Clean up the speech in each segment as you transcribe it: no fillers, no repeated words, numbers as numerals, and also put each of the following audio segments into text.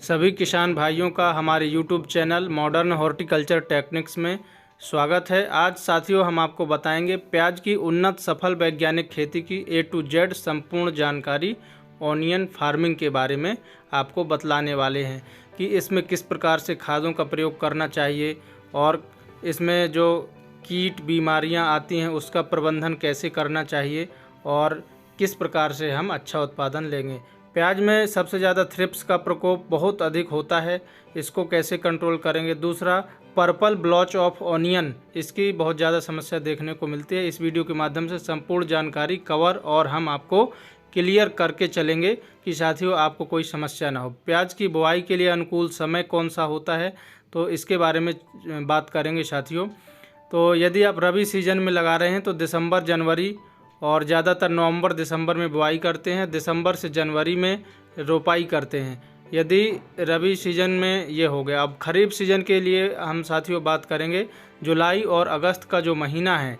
सभी किसान भाइयों का हमारे YouTube channel modern horticulture techniques में स्वागत है। आज साथियों हम आपको बताएंगे प्याज की उन्नत सफल वैज्ञानिक खेती की A to Z संपूर्ण जानकारी ऑनियन फार्मिंग के बारे में आपको बतलाने वाले हैं कि इसमें किस प्रकार से खादों का प्रयोग करना चाहिए और इसमें जो कीट बीमारियां आती हैं उसका प्रबंधन कैसे करना चाहिए और किस प्रकार से हम अच्छा उत्पादन लेंगे। प्याज में सबसे ज़्यादा थ्रिप्स का प्रकोप बहुत अधिक होता है, इसको कैसे कंट्रोल करेंगे। दूसरा, पर्पल ब्लॉच ऑफ ऑनियन, इसकी बहुत ज़्यादा समस्या देखने को मिलती है। इस वीडियो के माध्यम से संपूर्ण जानकारी कवर और हम आपको क्लियर करके चलेंगे कि साथियों आपको कोई समस्या ना हो। प्याज की बुआई के लिए अनुकूल समय कौन सा होता है, तो इसके बारे में बात करेंगे साथियों। तो यदि आप रबी सीजन में लगा रहे हैं तो दिसंबर जनवरी और ज़्यादातर नवंबर दिसंबर में बुआई करते हैं, दिसंबर से जनवरी में रोपाई करते हैं। यदि रबी सीजन में ये हो गया। अब खरीफ सीजन के लिए हम साथियों बात करेंगे। जुलाई और अगस्त का जो महीना है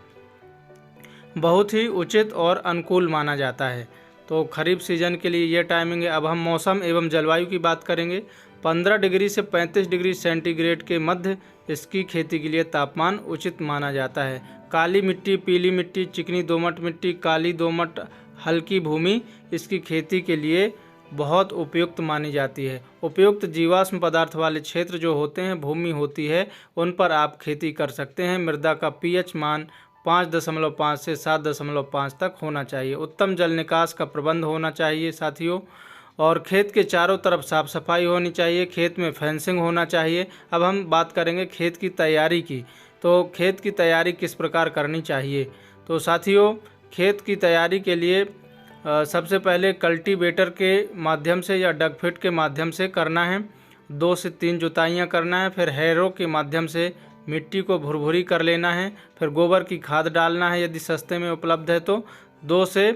बहुत ही उचित और अनुकूल माना जाता है, तो खरीफ सीजन के लिए ये टाइमिंग है। अब हम मौसम एवं जलवायु की बात करेंगे। 15 डिग्री से 35 डिग्री सेंटीग्रेड के मध्य इसकी खेती के लिए तापमान उचित माना जाता है। काली मिट्टी, पीली मिट्टी, चिकनी दोमट मिट्टी, काली दोमट, हल्की भूमि इसकी खेती के लिए बहुत उपयुक्त मानी जाती है। उपयुक्त जीवाश्म पदार्थ वाले क्षेत्र जो होते हैं, भूमि होती है, उन पर आप खेती कर सकते हैं। मृदा का पीएच मान 5.5 से 7.5 तक होना चाहिए। उत्तम जल निकास का प्रबंध होना चाहिए साथियों, और खेत के चारों तरफ साफ सफाई होनी चाहिए। खेत में फेंसिंग होना चाहिए। अब हम बात करेंगे खेत की तैयारी की, तो खेत की तैयारी किस प्रकार करनी चाहिए। तो साथियों खेत की तैयारी के लिए सबसे पहले कल्टीवेटर के माध्यम से या डगफिट के माध्यम से करना है। 2 से 3 जुताइयाँ करना है। फिर हैरो के माध्यम से मिट्टी को भुरभुरी कर लेना है। फिर गोबर की खाद डालना है, यदि सस्ते में उपलब्ध है तो 2 से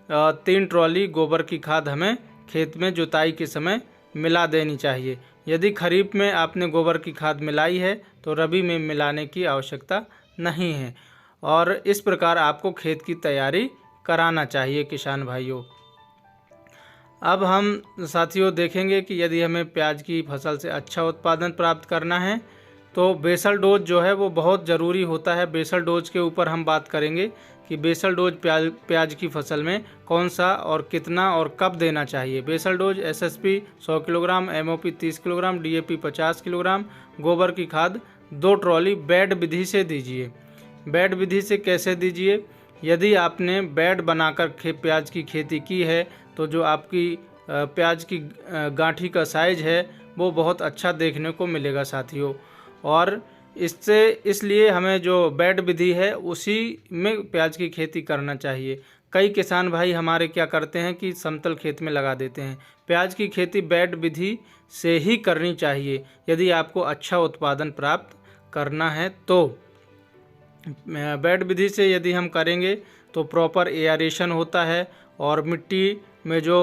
3 ट्रॉली गोबर की खाद हमें खेत में जुताई के समय मिला देनी चाहिए। यदि खरीफ में आपने गोबर की खाद मिलाई है तो रबी में मिलाने की आवश्यकता नहीं है। और इस प्रकार आपको खेत की तैयारी कराना चाहिए किसान भाइयों। अब हम साथियों देखेंगे कि यदि हमें प्याज की फसल से अच्छा उत्पादन प्राप्त करना है तो बेसल डोज जो है वो बहुत ज़रूरी होता है। बेसल डोज के ऊपर हम बात करेंगे कि बेसल डोज प्याज की फसल में कौन सा और कितना और कब देना चाहिए। Basal dose SSP 100 kilogram, MOP 30 kilogram, DAP 50 kilogram, गोबर की खाद 2 ट्रॉली बेड विधि से दीजिए। बेड विधि से कैसे दीजिए? यदि आपने बेड बनाकर प्याज की खेती की है तो जो आपकी प्याज की गांठी का साइज है वो बहुत अच्छा देखने को मिलेगा साथियों। और इसलिए हमें जो बेड विधि है उसी में प्याज की खेती करना चाहिए। कई किसान भाई हमारे क्या करते हैं कि समतल खेत में लगा देते हैं। प्याज की खेती बेड विधि से ही करनी चाहिए यदि आपको अच्छा उत्पादन प्राप्त करना है तो। बेड विधि से यदि हम करेंगे तो प्रॉपर एयरेशन होता है और मिट्टी में जो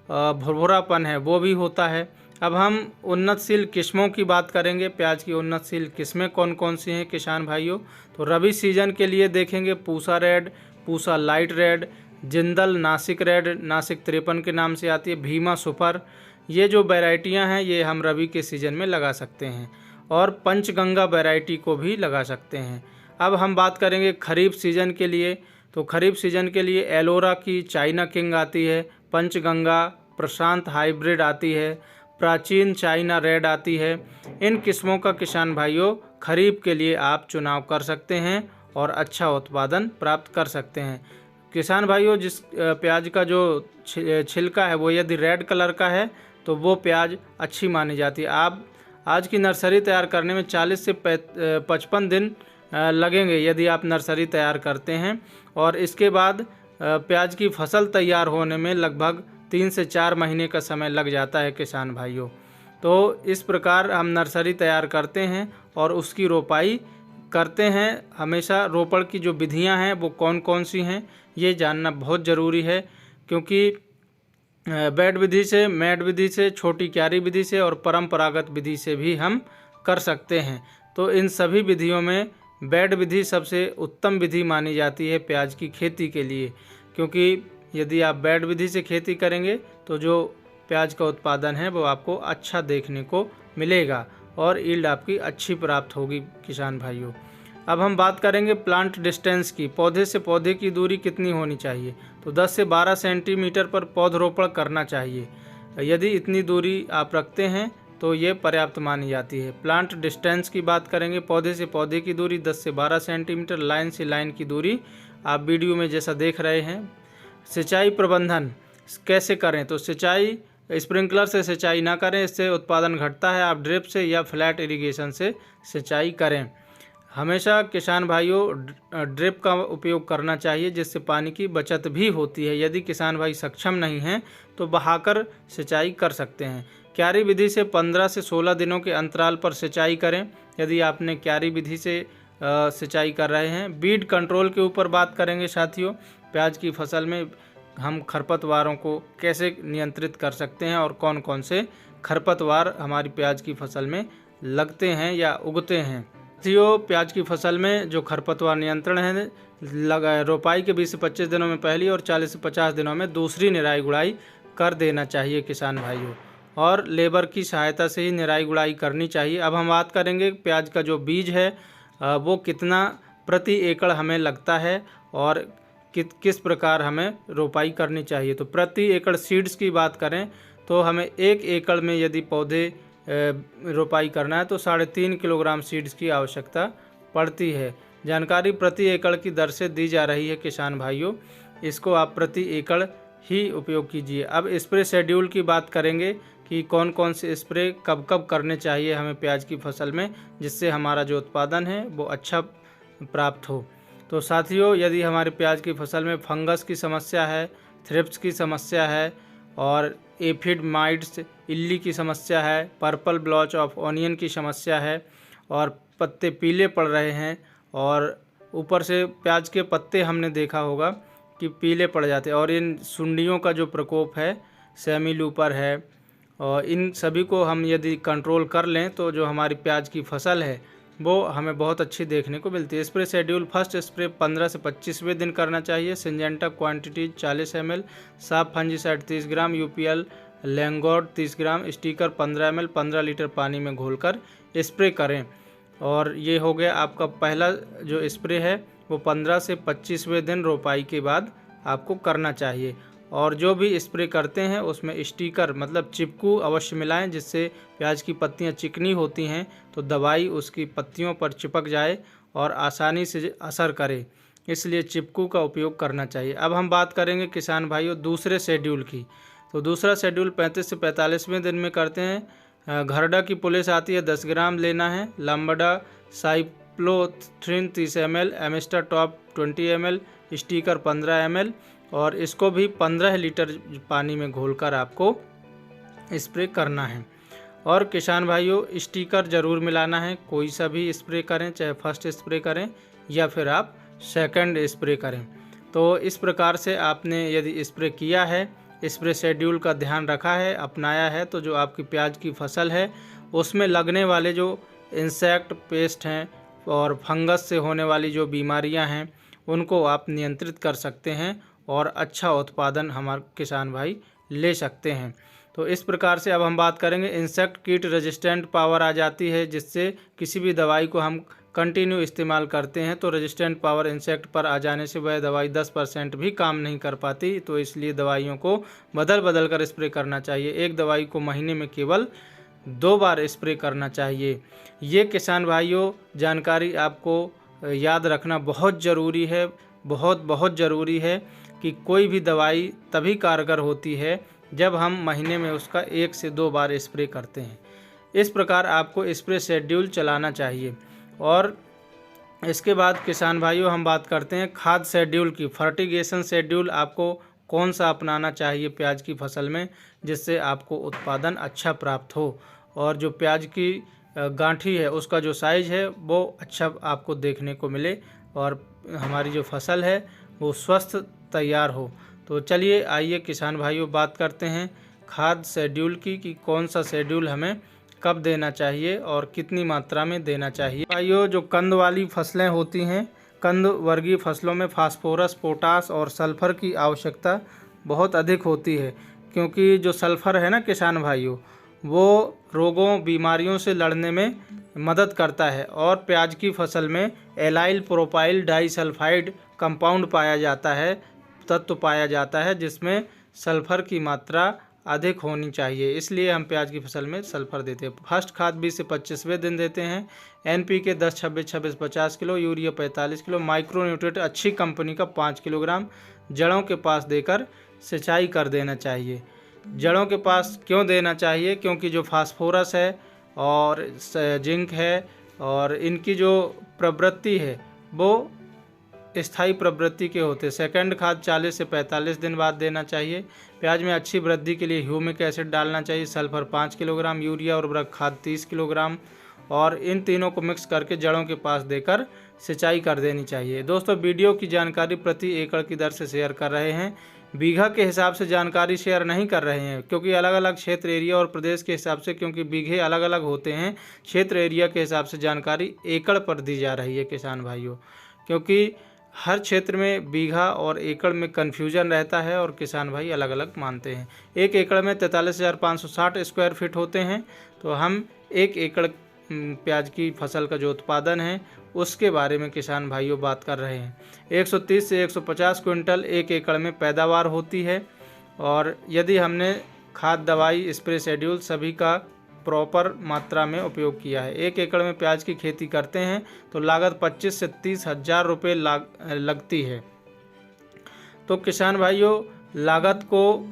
भुरभुरापन है वो भी होता है। अब हम उन्नतशील किस्मों की बात करेंगे। प्याज की उन्नतशील किस्में कौन कौन सी हैं किसान भाइयों, तो रबी सीजन के लिए देखेंगे Pusa red, Pusa light red, Jindal, Nashik red, Nashik 53 के नाम से आती है, भीमा सुपर। ये जो वैरायटियां हैं ये हम रबी के सीज़न में लगा सकते हैं और पंचगंगा वैरायटी को भी लगा सकते हैं। अब हम बात करेंगे खरीफ सीजन के लिए, तो खरीफ सीजन के लिए एलोरा की चाइना किंग आती है, पंचगंगा प्रशांत हाइब्रिड आती है, प्राचीन चाइना रेड आती है। इन किस्मों का किसान भाइयों खरीफ के लिए आप चुनाव कर सकते हैं और अच्छा उत्पादन प्राप्त कर सकते हैं। किसान भाइयों जिस प्याज का जो छिलका है वो यदि रेड कलर का है तो वो प्याज अच्छी मानी जाती है। आप आज की नर्सरी तैयार करने में 40 से 55 दिन लगेंगे यदि आप नर्सरी तैयार करते हैं, और इसके बाद प्याज की फसल तैयार होने में लगभग 3 से 4 महीने का समय लग जाता है किसान भाइयों। तो इस प्रकार हम नर्सरी तैयार करते हैं और उसकी रोपाई करते हैं। हमेशा रोपण की जो विधियां हैं वो कौन कौन सी हैं ये जानना बहुत ज़रूरी है, क्योंकि बेड विधि से, मैड विधि से, छोटी क्यारी विधि से और परंपरागत विधि से भी हम कर सकते हैं। तो इन सभी विधियों में बेड विधि सबसे उत्तम विधि मानी जाती है प्याज की खेती के लिए, क्योंकि यदि आप बेड विधि से खेती करेंगे तो जो प्याज का उत्पादन है वो आपको अच्छा देखने को मिलेगा और यील्ड आपकी अच्छी प्राप्त होगी किसान भाइयों। अब हम बात करेंगे प्लांट डिस्टेंस की। पौधे से पौधे की दूरी कितनी होनी चाहिए? तो 10 से 12 सेंटीमीटर पर पौधरोपण करना चाहिए। यदि इतनी दूरी आप रखते हैं तो ये पर्याप्त मानी जाती है। प्लांट डिस्टेंस की बात करेंगे, पौधे से पौधे की दूरी 10 से 12 सेंटीमीटर, लाइन से लाइन की दूरी आप वीडियो में जैसा देख रहे हैं। सिंचाई प्रबंधन कैसे करें? तो सिंचाई स्प्रिंकलर से सिंचाई ना करें, इससे उत्पादन घटता है। आप ड्रिप से या फ्लैट इरिगेशन से सिंचाई करें। हमेशा किसान भाइयों ड्रिप का उपयोग करना चाहिए, जिससे पानी की बचत भी होती है। यदि किसान भाई सक्षम नहीं हैं तो बहाकर सिंचाई कर सकते हैं। क्यारी विधि से 15 से 16 दिनों के अंतराल पर सिंचाई करें, यदि आपने क्यारी विधि से सिंचाई कर रहे हैं। बीड कंट्रोल के ऊपर बात करेंगे साथियों। प्याज की फसल में हम खरपतवारों को कैसे नियंत्रित कर सकते हैं और कौन कौन से खरपतवार हमारी प्याज की फसल में लगते हैं या उगते हैं। साथियों, प्याज की फसल में जो खरपतवार नियंत्रण है, रोपाई के 20 से 25 दिनों में पहली और 40 से 50 दिनों में दूसरी निराई गुड़ाई कर देना चाहिए किसान भाइयों, और लेबर की सहायता से ही निराई गुड़ाई करनी चाहिए। अब हम बात करेंगे प्याज का जो बीज है वो कितना प्रति एकड़ हमें लगता है और किस प्रकार हमें रोपाई करनी चाहिए। तो प्रति एकड़ सीड्स की बात करें तो हमें 1 एकड़ में यदि पौधे रोपाई करना है तो 3.5 किलोग्राम सीड्स की आवश्यकता पड़ती है। जानकारी प्रति एकड़ की दर से दी जा रही है किसान भाइयों, इसको आप प्रति एकड़ ही उपयोग कीजिए। अब स्प्रे शेड्यूल की बात करेंगे कि कौन कौन से स्प्रे कब कब करने चाहिए हमें प्याज की फसल में, जिससे हमारा जो उत्पादन है वो अच्छा प्राप्त हो। तो साथियों, यदि हमारे प्याज की फसल में फंगस की समस्या है, थ्रिप्स की समस्या है और एफिड माइट्स इल्ली की समस्या है, पर्पल ब्लॉच ऑफ ऑनियन की समस्या है और पत्ते पीले पड़ रहे हैं और ऊपर से प्याज के पत्ते हमने देखा होगा कि पीले पड़ जाते हैं, और इन सुंडियों का जो प्रकोप है, सेमी लूपर है, और इन सभी को हम यदि कंट्रोल कर लें तो जो हमारी प्याज की फसल है वो हमें बहुत अच्छी देखने को मिलती है। स्प्रे शेड्यूल: फर्स्ट स्प्रे 15 से 25वें दिन करना चाहिए। सिंजेंटा क्वांटिटी 40 ml, साफ फंजीसाइड 30 ग्राम, यूपीएल लैंगोर्ड 30 ग्राम, स्टिकर 15 ml 15 लीटर पानी में घोलकर स्प्रे करें। और ये हो गया आपका पहला जो स्प्रे है वो 15 से 25वें दिन रोपाई के बाद आपको करना चाहिए। और जो भी स्प्रे करते हैं उसमें स्टिकर मतलब चिपकू अवश्य मिलाएं, जिससे प्याज की पत्तियां चिकनी होती हैं तो दवाई उसकी पत्तियों पर चिपक जाए और आसानी से असर करे, इसलिए चिपकू का उपयोग करना चाहिए। अब हम बात करेंगे किसान भाइयों दूसरे शेड्यूल की। तो दूसरा शेड्यूल 35 से 45वें दिन में करते हैं। घरडा की पुलिस आती है 10 ग्राम लेना है, lambda cyhalothrin 30 ml, Amistar top 20 ml, sticker 15 ml, और इसको भी 15 लीटर पानी में घोलकर आपको स्प्रे करना है। और किसान भाइयों स्टिकर ज़रूर मिलाना है, कोई सा भी स्प्रे करें, चाहे फर्स्ट स्प्रे करें या फिर आप सेकंड स्प्रे करें। तो इस प्रकार से आपने यदि स्प्रे किया है, स्प्रे शेड्यूल का ध्यान रखा है, अपनाया है, तो जो आपकी प्याज की फसल है उसमें लगने वाले जो इंसेक्ट पेस्ट हैं और फंगस से होने वाली जो बीमारियां हैं उनको आप नियंत्रित कर सकते हैं और अच्छा उत्पादन हमारे किसान भाई ले सकते हैं। तो इस प्रकार से अब हम बात करेंगे इंसेक्ट कीट रेजिस्टेंट पावर आ जाती है, जिससे किसी भी दवाई को हम कंटिन्यू इस्तेमाल करते हैं तो रेजिस्टेंट पावर इंसेक्ट पर आ जाने से वह दवाई 10% भी काम नहीं कर पाती। तो इसलिए दवाइयों को बदल बदल कर स्प्रे करना चाहिए। एक दवाई को महीने में केवल 2 बार स्प्रे करना चाहिए। ये किसान भाइयों जानकारी आपको याद रखना बहुत ज़रूरी है, बहुत ज़रूरी है कि कोई भी दवाई तभी कारगर होती है जब हम महीने में उसका 1 से 2 बार स्प्रे करते हैं। इस प्रकार आपको स्प्रे शेड्यूल चलाना चाहिए। और इसके बाद किसान भाइयों हम बात करते हैं खाद शेड्यूल की। फर्टिगेशन शेड्यूल आपको कौन सा अपनाना चाहिए प्याज की फसल में, जिससे आपको उत्पादन अच्छा प्राप्त हो और जो प्याज की गांठी है उसका जो साइज़ है वो अच्छा आपको देखने को मिले और हमारी जो फसल है वो स्वस्थ तैयार हो। तो चलिए आइए किसान भाइयों बात करते हैं खाद शेड्यूल की कि कौन सा शेड्यूल हमें कब देना चाहिए और कितनी मात्रा में देना चाहिए। भाइयों जो कंद वाली फसलें होती हैं, कंद वर्गीय फसलों में फास्फोरस, पोटास और सल्फर की आवश्यकता बहुत अधिक होती है, क्योंकि जो सल्फ़र है ना किसान भाइयों, वो रोगों बीमारियों से लड़ने में मदद करता है। और प्याज की फसल में एलाइल प्रोपाइल डाइसल्फाइड कंपाउंड पाया जाता है, तत्व पाया जाता है, जिसमें सल्फ़र की मात्रा अधिक होनी चाहिए। इसलिए हम प्याज की फसल में सल्फ़र देते हैं। फर्स्ट खाद 20 से 25वें दिन देते हैं। NPK 10 26 26 50 kilo, urea 45 kilo, micronutrient अच्छी कंपनी का 5 किलोग्राम जड़ों के पास देकर सिंचाई कर देना चाहिए। जड़ों के पास क्यों देना चाहिए? क्योंकि जो फास्फोरस है और जिंक है और इनकी जो प्रवृत्ति है वो स्थायी प्रवृत्ति के होते हैं। सेकंड खाद 40 से 45 दिन बाद देना चाहिए। प्याज में अच्छी वृद्धि के लिए ह्यूमिक एसिड डालना चाहिए, सल्फर 5 किलोग्राम, यूरिया और उर्वरक खाद 30 किलोग्राम, और इन तीनों को मिक्स करके जड़ों के पास देकर सिंचाई कर देनी चाहिए। दोस्तों, वीडियो की जानकारी प्रति एकड़ की दर से शेयर कर रहे हैं, बीघा के हिसाब से जानकारी शेयर नहीं कर रहे हैं, क्योंकि अलग अलग क्षेत्र एरिया और प्रदेश के हिसाब से, क्योंकि बीघे अलग अलग होते हैं, क्षेत्र एरिया के हिसाब से जानकारी एकड़ पर दी जा रही है किसान भाइयों, क्योंकि हर क्षेत्र में बीघा और एकड़ में कन्फ्यूजन रहता है और किसान भाई अलग अलग मानते हैं। 1 एकड़ में 43,560 स्क्वायर फीट होते हैं। तो हम 1 एकड़ प्याज की फसल का जो उत्पादन है उसके बारे में किसान भाइयों बात कर रहे हैं। 130 से 150 क्विंटल 1 एकड़ में पैदावार होती है। और यदि हमने खाद, दवाई, स्प्रे शेड्यूल सभी का प्रॉपर मात्रा में उपयोग किया है। 1 एकड़ में प्याज की खेती करते हैं तो लागत 25 से 30 हज़ार रुपये लगती है। तो किसान भाइयों, लागत को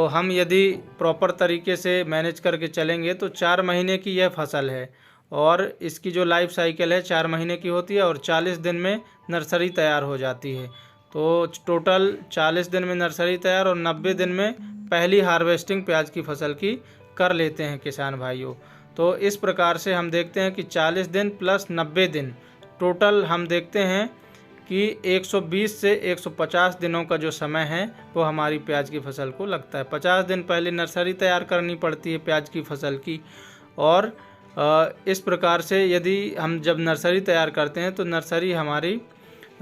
हम यदि प्रॉपर तरीके से मैनेज करके चलेंगे तो 4 महीने की यह फसल है और इसकी जो लाइफ साइकिल है 4 महीने की होती है और 40 दिन में नर्सरी तैयार हो जाती है। तो टोटल 40 दिन में नर्सरी तैयार और 90 दिन में पहली हार्वेस्टिंग प्याज की फसल की कर लेते हैं किसान भाइयों। तो इस प्रकार से हम देखते हैं कि 40 दिन प्लस 90 दिन टोटल हम देखते हैं कि 120 से 150 दिनों का जो समय है वो हमारी प्याज की फसल को लगता है। 50 दिन पहले नर्सरी तैयार करनी पड़ती है प्याज की फसल की। और इस प्रकार से यदि हम जब नर्सरी तैयार करते हैं तो नर्सरी हमारी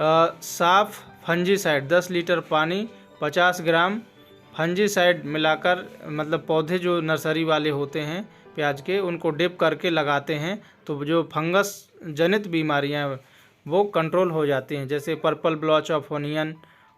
साफ़ फंजीसाइड 10 लीटर पानी 50 ग्राम फंजीसाइड मिलाकर, मतलब पौधे जो नर्सरी वाले होते हैं प्याज के, उनको डिप करके लगाते हैं तो जो फंगस जनित बीमारियां वो कंट्रोल हो जाती हैं, जैसे पर्पल ब्लॉच ऑफ ओनियन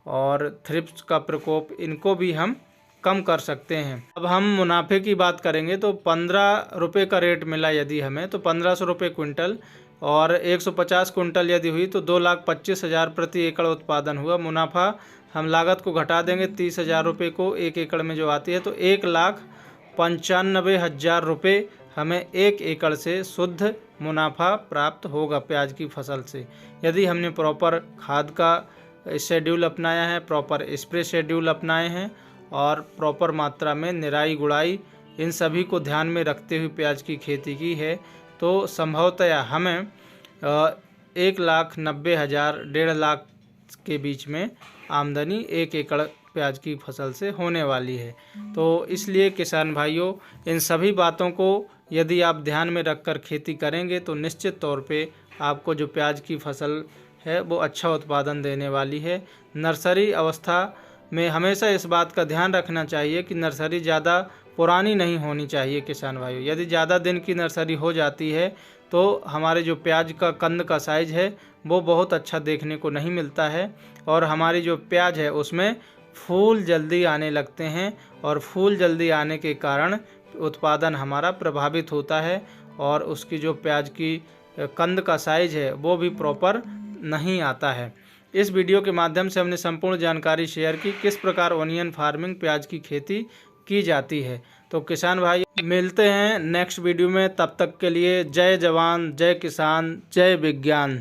और थ्रिप्स का प्रकोप, इनको भी हम कम कर सकते हैं। अब हम मुनाफे की बात करेंगे तो 15 रुपये का रेट मिला यदि हमें, तो 1500 रुपये क्विंटल, और 150 क्विंटल यदि हुई तो 2,25,000 प्रति एकड़ उत्पादन हुआ। मुनाफा हम लागत को घटा देंगे 30,000 रुपये को 1 एकड़ में जो आती है, तो 1,95,000 रुपये हमें 1 एकड़ से शुद्ध मुनाफा प्राप्त होगा प्याज की फसल से। यदि हमने प्रॉपर खाद का शेड्यूल अपनाया है, प्रॉपर स्प्रे शेड्यूल अपनाए हैं और प्रॉपर मात्रा में निराई गुड़ाई, इन सभी को ध्यान में रखते हुए प्याज की खेती की है, तो संभवतः हमें 1,90,000 1.5 लाख के बीच में आमदनी 1 एकड़ प्याज की फसल से होने वाली है। तो इसलिए किसान भाइयों, इन सभी बातों को यदि आप ध्यान में रखकर खेती करेंगे तो निश्चित तौर पे आपको जो प्याज की फसल है वो अच्छा उत्पादन देने वाली है। नर्सरी अवस्था में हमेशा इस बात का ध्यान रखना चाहिए कि नर्सरी ज़्यादा पुरानी नहीं होनी चाहिए किसान भाइयों। यदि ज़्यादा दिन की नर्सरी हो जाती है तो हमारे जो प्याज का कंद का साइज़ है वो बहुत अच्छा देखने को नहीं मिलता है और हमारी जो प्याज है उसमें फूल जल्दी आने लगते हैं और फूल जल्दी आने के कारण उत्पादन हमारा प्रभावित होता है और उसकी जो प्याज की कंद का साइज़ है वो भी प्रॉपर नहीं आता है। इस वीडियो के माध्यम से हमने संपूर्ण जानकारी शेयर की किस प्रकार ओनियन फार्मिंग प्याज की खेती की जाती है। तो किसान भाई, मिलते हैं नेक्स्ट वीडियो में, तब तक के लिए जय जवान, जय किसान, जय विज्ञान।